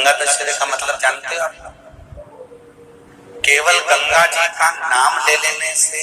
गंगा दशहरे का मतलब जानते हो आप? केवल गंगा जी का नाम ले लेने से,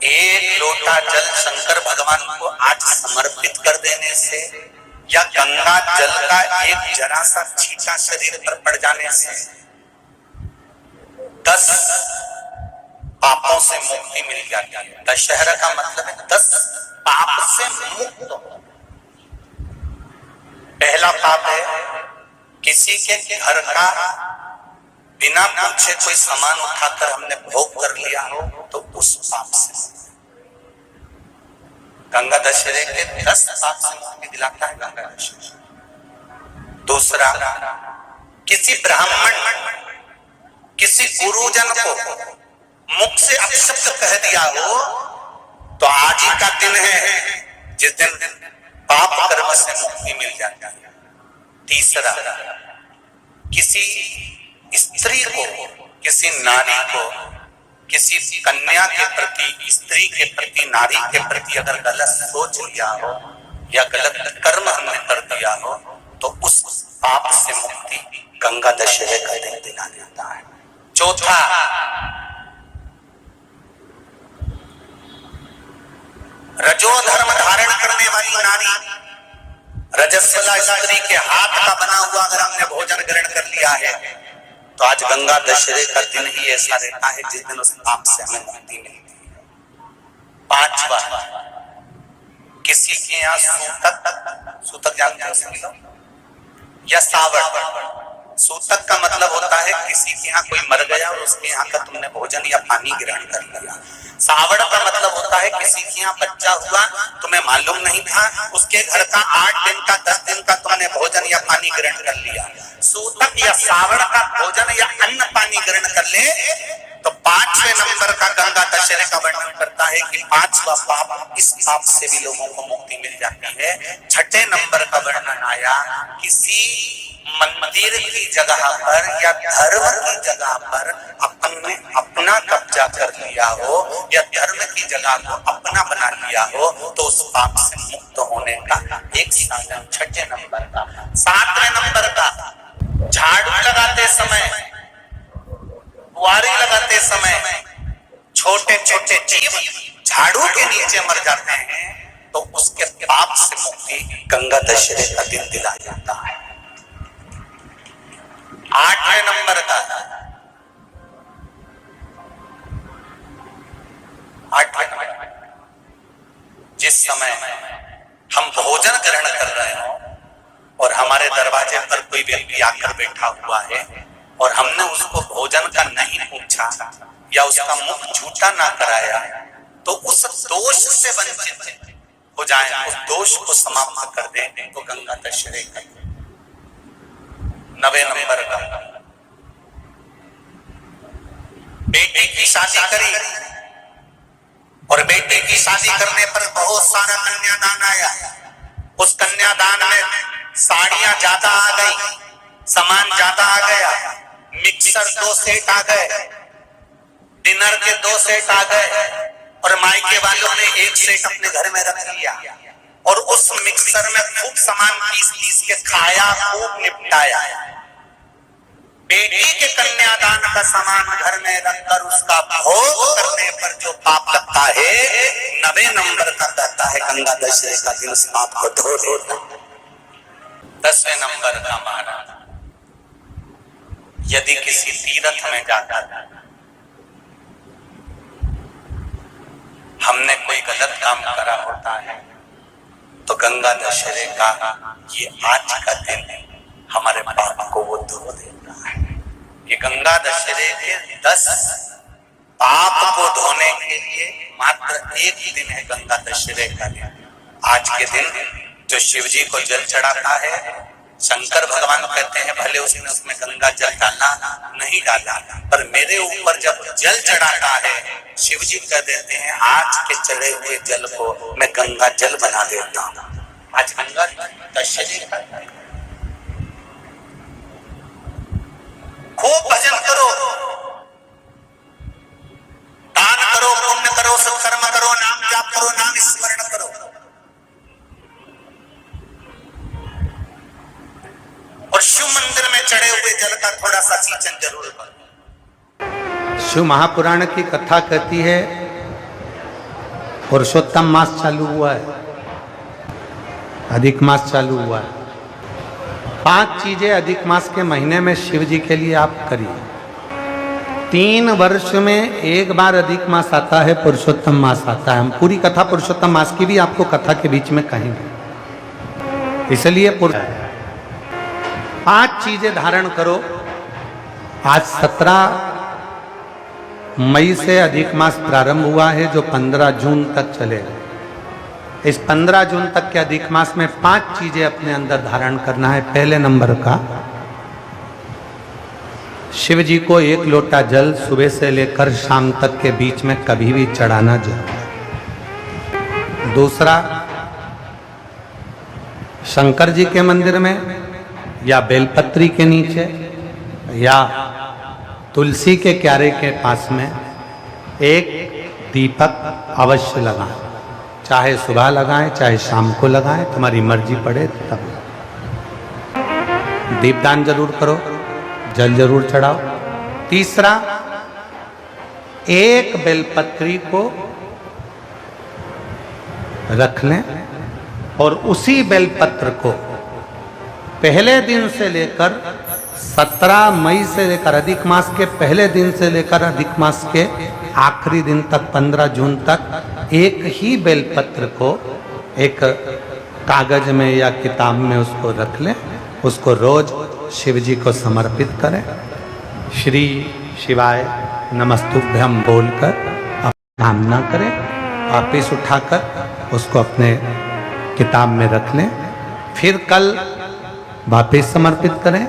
एक लोटा जल शंकर भगवान को आज समर्पित कर देने से, या गंगा जल का एक जरा सा छींटा शरीर पर पड़ जाने से 10 पापों से मुक्ति मिल जाती है। दशहरा का मतलब है 10 पाप से मुक्त। पहला पाप है किसी के घर का बिना पूछे कोई सामान उठाकर हमने भोग कर लिया हो, तो उस पाप से गंगा दशहरे के 10 पाप से मुक्ति दिलाता है गंगा दशहरा। दूसरा, किसी ब्राह्मण, किसी गुरुजन को मुख से अपशब्द कह दिया हो, तो आज ही का दिन है जिस दिन पाप कर्म से मुक्ति मिल जाती है। तीसरा, किसी स्त्री को, किसी नारी को, किसी कन्या के प्रति, स्त्री के प्रति, नारी के प्रति अगर गलत सोच लिया हो या गलत कर्म हमने कर दिया हो, तो उस पाप से मुक्ति गंगा दशहरे का दिन दिला देता है। चौथा, रजो धर्म धारण करने वाली नारी, रजस्वला स्त्री के हाथ का बना हुआ अगर हमने भोजन ग्रहण कर लिया है, तो आज गंगा दशहरे का दिन ही ऐसा रहता है जिस दिन उस पाप से हमें मुक्ति मिलती है। पांचवा, किसी के यहाँ सूतक जानते हो सभी लोग, या सावड़। सूतक का मतलब होता है किसी के यहाँ कोई मर गया और उसके यहाँ का तुमने भोजन या पानी ग्रहण कर लिया। सावड़ का मतलब होता है किसी के यहाँ बच्चा हुआ, तुम्हें मालूम नहीं था, उसके घर का 8 दिन का 10 दिन का तुमने भोजन या पानी ग्रहण कर लिया। सूतक या सावड़ का भोजन या अन्न पानी ग्रहण कर ले, तो 5वें नंबर का गंगा दशहरे का वर्णन करता है कि 5वां पाप, इस पाप से भी लोगों को मुक्ति मिल जाती है। 6ठे नंबर का वर्णन आया, किसी मंदिर की जगह पर या धर्म की जगह पर अपन ने अपना कब्जा कर लिया हो या धर्म की जगह को अपना बना लिया हो, तो उस पाप से मुक्त होने का एक साधन 6ठे नंबर का। 7वें नंबर का, झाड़ू लगाते समय, बुआरी लगाते समय छोटे छोटे जीव झाड़ू के नीचे मर जाते हैं, तो उसके पाप से मुक्ति गंगा दशहरे का दिन दिला जाता है। 8वें नंबर का, 8वें नंबर, जिस समय हम भोजन ग्रहण कर रहे हो और हमारे दरवाजे पर कोई व्यक्ति आकर बैठा हुआ है और हमने उसको भोजन का नहीं पूछा या उसका मुख झूठा ना कराया, तो उस दोष से वंचित हो जाए, उस दोष को समाप्त कर दे, तो गंगा दशहरे का। 9वें नंबर का, बेटे की शादी करी और बेटे की शादी करने पर बहुत सारा कन्यादान आया। उस कन्यादान में साड़ियां ज्यादा आ गई, सामान ज्यादा आ गया, मिक्सर 2 सेट आ गए, डिनर के 2 सेट आ गए, और मायके वालों ने 1 सेट अपने घर में रख लिया और उस मिक्सर में खूब सामान पीस के खाया, खूब निपटाया। बेटी के कन्यादान का सामान घर में रखकर उसका भोग करने पर जो पाप लगता है, 9वें नंबर का कहता है गंगा दशहरे का दिन उस पाप को धो देता। 10वें नंबर का महाराज, यदि किसी तीर्थ में जाता था, हमने कोई गलत काम करा होता है, तो गंगा दशहरे का ये आज का दिन हमारे पाप को वो धो देता है। ये गंगा दशहरे के 10 पाप को धोने के लिए मात्र एक दिन है गंगा दशहरे का दिन। आज के दिन जो शिव जी को जल चढ़ाता है, शंकर भगवान कहते हैं भले उसने उसमें गंगा जल डाला नहीं डाला, पर मेरे ऊपर जब जल चढ़ाता है, शिव जी कह देते हैं आज के चढ़े हुए जल को मैं गंगा जल बना देता हूँ। आज गंगा दशहरे का, खूब भजन करो, दान करो, पुण्य करो, सत्कर्म करो, नाम जाप करो, नाम स्मरण करो, और शिव मंदिर में चढ़े हुए जल का थोड़ा सा सिंचन जरूर करो। शिव महापुराण की कथा कहती है पुरुषोत्तम मास चालू हुआ है, अधिक मास चालू हुआ है। 5 चीजें अधिक मास के महीने में शिव जी के लिए आप करिए। 3 वर्ष में एक बार अधिक मास आता है, पुरुषोत्तम मास आता है। हम पूरी कथा पुरुषोत्तम मास की भी आपको कथा के बीच में कहेंगे, इसलिए 5 चीजें धारण करो। आज 17 मई से अधिक मास प्रारंभ हुआ है, जो 15 जून तक चलेगा। इस 15 जून तक के अधिक मास में 5 चीजें अपने अंदर धारण करना है। पहले नंबर का, शिव जी को 1 लोटा जल सुबह से लेकर शाम तक के बीच में कभी भी चढ़ाना जरूर है। दूसरा, शंकर जी के मंदिर में या बेलपत्री के नीचे या तुलसी के क्यारे के पास में एक दीपक अवश्य लगाएं। चाहे सुबह लगाएं, चाहे शाम को लगाएं, तुम्हारी मर्जी पड़े तब। दीपदान जरूर करो, जल जरूर चढ़ाओ। तीसरा, एक बेलपत्री को रख लें और उसी बेलपत्र को पहले दिन से लेकर 17 मई से लेकर अधिक मास के पहले दिन से लेकर अधिक मास के आखिरी दिन तक 15 जून तक एक ही बेलपत्र को एक कागज में या किताब में उसको रख लें। उसको रोज शिव जी को समर्पित करें। श्री शिवाय नमस्तुभ्यम बोलकर कामना करें। वापिस उठाकर उसको अपने किताब में रख लें। फिर कल वापिस समर्पित करें,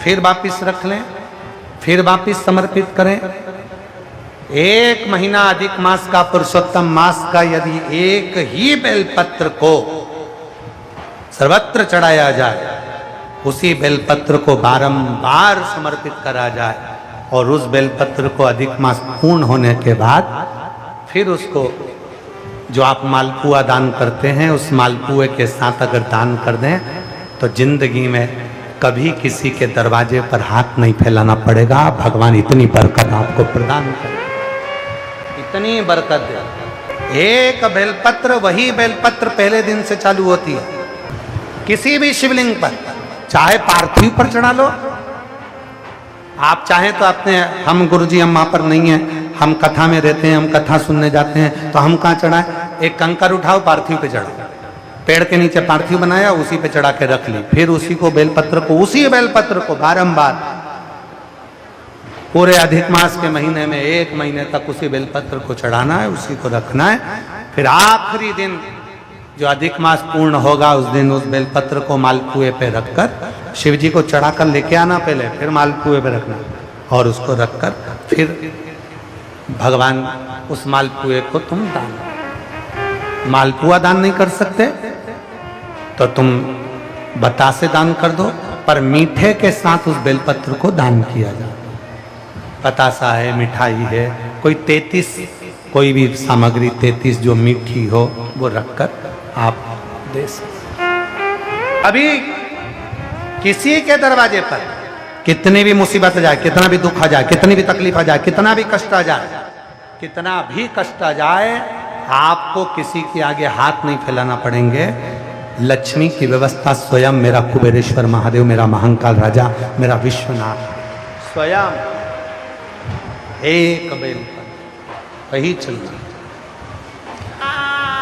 फिर वापिस रख लें, फिर वापिस समर्पित करें। 1 महीना अधिक मास का, पुरुषोत्तम मास का, यदि एक ही बेलपत्र को सर्वत्र चढ़ाया जाए, उसी बेलपत्र को बारंबार समर्पित करा जाए और उस बेलपत्र को अधिक मास पूर्ण होने के बाद फिर उसको जो आप मालपुआ दान करते हैं, उस मालपुए के साथ अगर दान कर दें तो जिंदगी में कभी किसी के दरवाजे पर हाथ नहीं फैलाना पड़ेगा। भगवान इतनी बरकत आपको प्रदान करे, इतनी बरकत दे। एक बेलपत्र, वही बेलपत्र पहले दिन से चालू होती है। किसी भी शिवलिंग पर, चाहे पार्थिव पर चढ़ा लो, आप चाहें तो अपने, हम गुरुजी हम वहां पर नहीं है, हम कथा में रहते हैं, हम कथा सुनने जाते हैं, तो हम कहाँ चढ़ाएं? एक कंकर उठाओ, पार्थिव पे चढ़ाओ। पेड़ के नीचे पार्थिव बनाया, उसी पे चढ़ा के रख ली। फिर उसी को बेलपत्र को, उसी बेलपत्र को बारंबार पूरे अधिक मास के महीने में 1 महीने तक उसी बेलपत्र को चढ़ाना है, उसी को रखना है। फिर आखिरी दिन जो अधिक मास पूर्ण होगा, उस दिन उस बेलपत्र को मालपुए पे रखकर शिव जी को चढ़ाकर लेके आना पहले, फिर मालपुए पे रखना और उसको रखकर फिर भगवान उस मालपुए को तुम दान। मालपुआ दान नहीं कर सकते तो तुम बतासे दान कर दो, पर मीठे के साथ उस बेलपत्र को दान किया जाए। बतासा है, मिठाई है, कोई 33 कोई भी सामग्री 33 जो मीठी हो वो रखकर आप दे सकते। अभी किसी के दरवाजे पर कितनी भी मुसीबत आ जाए, कितना भी दुख आ जाए, कितनी भी तकलीफ आ जाए, कितना भी कष्ट आ जाए, कितना भी कष्ट आ जाए, आपको किसी के आगे हाथ नहीं फैलाना पड़ेंगे। लक्ष्मी की व्यवस्था स्वयं मेरा कुबेरेश्वर महादेव, मेरा महाकाल राजा, मेरा विश्वनाथ स्वयं एक बेल पर वही चल रही।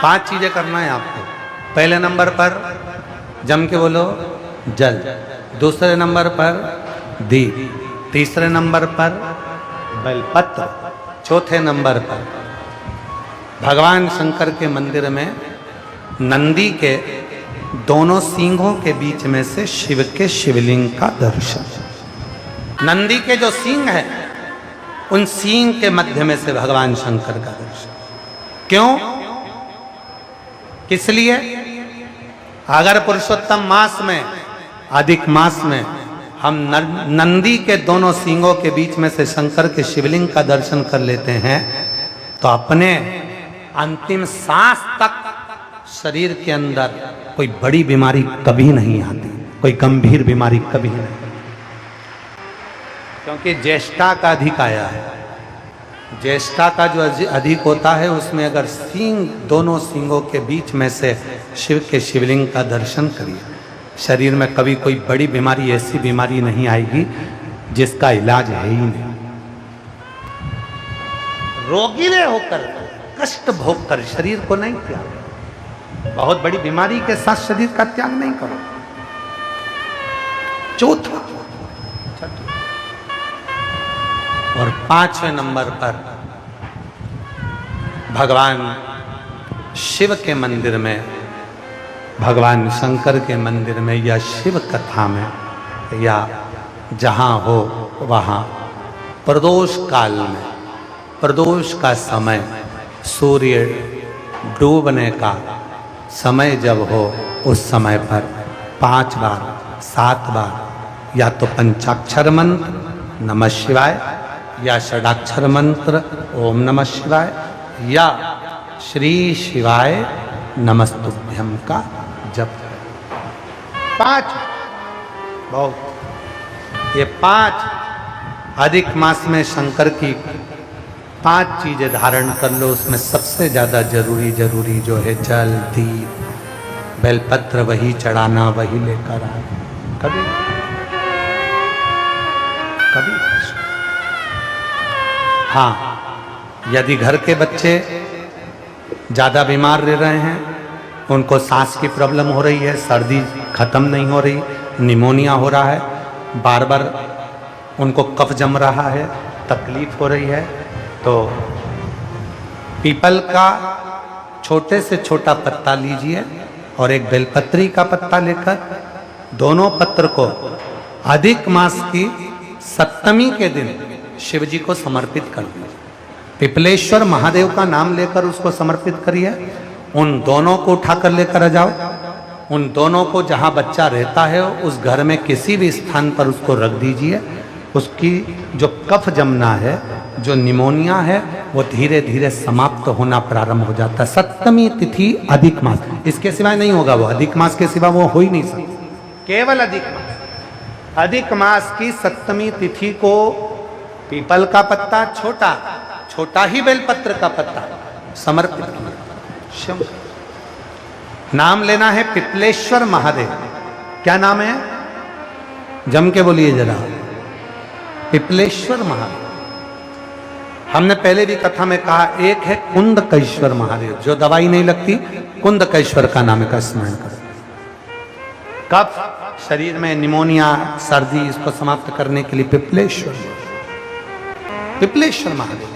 5 चीजें करना है आपको। पहले नंबर पर जम के बोलो जल, दूसरे नंबर पर दीप, तीसरे नंबर पर बेलपत्र, चौथे नंबर पर भगवान शंकर के मंदिर में नंदी के दोनों सींगों के बीच में से शिव के शिवलिंग का दर्शन। नंदी के जो सींग है, उन सींग के मध्य में से भगवान शंकर का दर्शन। क्यों? किस लिए? अगर पुरुषोत्तम मास में, अधिक मास में हम नंदी के दोनों सींगों के बीच में से शंकर के शिवलिंग का दर्शन कर लेते हैं, तो अपने अंतिम सांस तक शरीर के अंदर कोई बड़ी बीमारी कभी नहीं आती, कोई गंभीर बीमारी कभी नहीं, क्योंकि ज्येष्ठा का अधिक आया है। ज्येष्ठा का जो अधिक होता है उसमें अगर सींग, दोनों सींगों के बीच में से शिव के शिवलिंग का दर्शन करिए, शरीर में कभी कोई बड़ी बीमारी, ऐसी बीमारी नहीं आएगी जिसका इलाज है ही नहीं। रोगीले होकर, कष्ट भोग कर शरीर को नहीं त्याग, बहुत बड़ी बीमारी के साथ शरीर का त्याग नहीं करो। चौथा और 5वें नंबर पर भगवान शिव के मंदिर में, भगवान शंकर के मंदिर में या शिव कथा में या जहाँ हो वहाँ प्रदोष काल में, प्रदोष का समय, सूर्य डूबने का समय जब हो उस समय पर 5 बार 7 बार या तो पंचाक्षर मंत्र नमः शिवाय या षडाक्षर मंत्र ओम नमः शिवाय या श्री शिवाय नमस्तुभ्यम का जप करें। 5 बहुत, ये 5 अधिक मास में शंकर की 5 चीजें धारण कर लो। उसमें सबसे ज्यादा जरूरी जो है जल, दीप, बेलपत्र वही चढ़ाना, वही लेकर आना। कभी हाँ, यदि घर के बच्चे ज़्यादा बीमार रह रहे हैं, उनको सांस की प्रॉब्लम हो रही है, सर्दी खत्म नहीं हो रही, निमोनिया हो रहा है, बार बार उनको कफ जम रहा है, तकलीफ हो रही है, तो पीपल का छोटे से छोटा पत्ता लीजिए और एक बेलपत्री का पत्ता लेकर दोनों पत्र को अधिक मास की 7वीं के दिन शिव जी को समर्पित कर दिए। पिपलेश्वर महादेव का नाम लेकर उसको समर्पित करिए। उन दोनों को उठाकर लेकर आ जाओ। उन दोनों को जहाँ बच्चा रहता है उस घर में किसी भी स्थान पर उसको रख दीजिए। उसकी जो कफ जमना है, जो निमोनिया है, वो धीरे धीरे समाप्त होना प्रारंभ हो जाता है। 7वीं तिथि अधिक मास, इसके सिवाय नहीं होगा वो, अधिक मास के सिवा वो हो ही नहीं सकता, केवल अधिक मास। अधिक मास की 7वीं तिथि को पीपल का पत्ता, छोटा ही बेलपत्र का पत्ता समर्पित किया। नाम लेना है पिपलेश्वर महादेव। क्या नाम है? जम के बोलिए जरा, पिपलेश्वर महादेव। हमने पहले भी कथा में कहा, एक है कुंदकेश्वर महादेव, जो दवाई नहीं लगती, कुंदकेश्वर का नाम का स्मरण करो। कफ शरीर में, निमोनिया, सर्दी, इसको समाप्त करने के लिए पिपलेश्वर महादेव।